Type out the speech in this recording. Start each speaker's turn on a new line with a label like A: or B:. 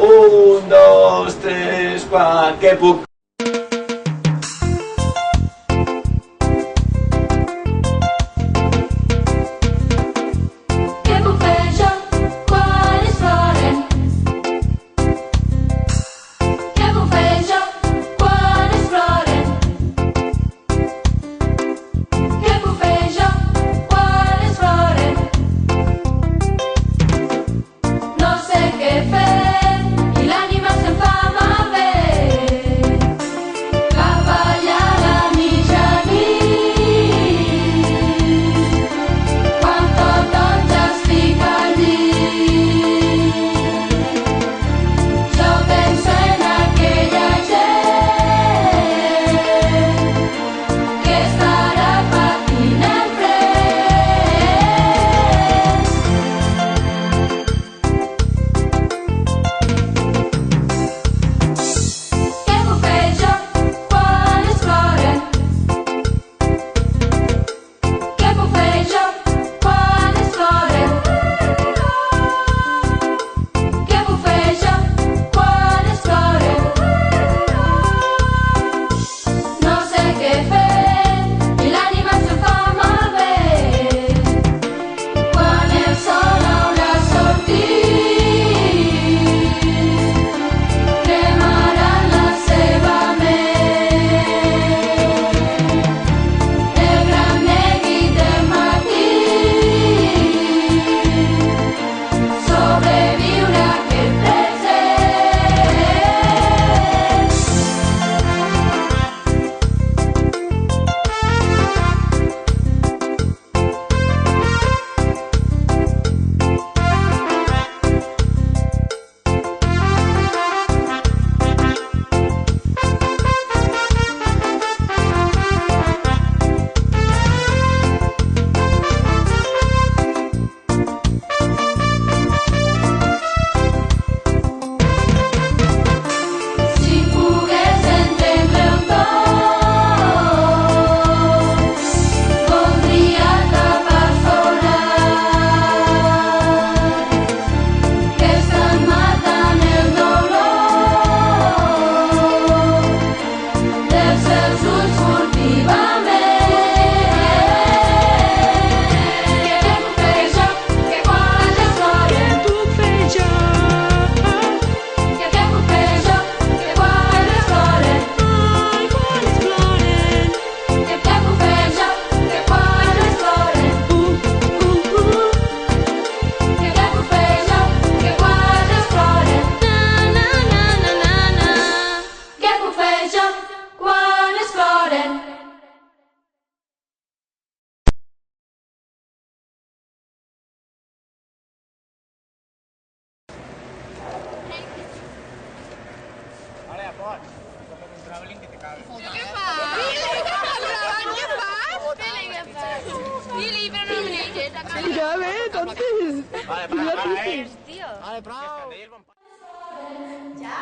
A: Un, dos, tres, quatre, què puc?
B: Què puc fer jo quan és florent? Què puc fer jo quan és florent? Què puc fer jo quan és florent? No sé què fer i l'ànima se'm fa malbé. Cap allà a la mitjanit, quan tothom ja estic al llit, jo penso en aquella gent que estarà patint el fred. Què puc fer jo quan és florent? Què puc fer jo quan és florent? Què puc fer jo quan és florent? No sé què fer i l'ànima se'm fa malbé. Quan el sol haurà sortit, cremaran la seva ment. El gran neguit del matí sobreviure a aquest present. Si pogués entendre'l tot, voldria tapar solat que estan matant el dolor dels seus ulls furtivament. Què puc fer jo que quan és florent? Què puc fer jo? Què puc fer jo que quan és florent? Ai, quan és florent. Què puc fer jo que quan és florent? Què puc fer jo que quan és florent? Na, na, na, na, na, na. Què puc fer jo quan és florent?
C: Vale, a pots. Un traveling que te cabe.
D: Què fas? Què fas? Dili, però no me negues.
E: Ja bé, tontes.
C: Vale, para,
D: Tio.
C: Vale, prou.
B: Ja?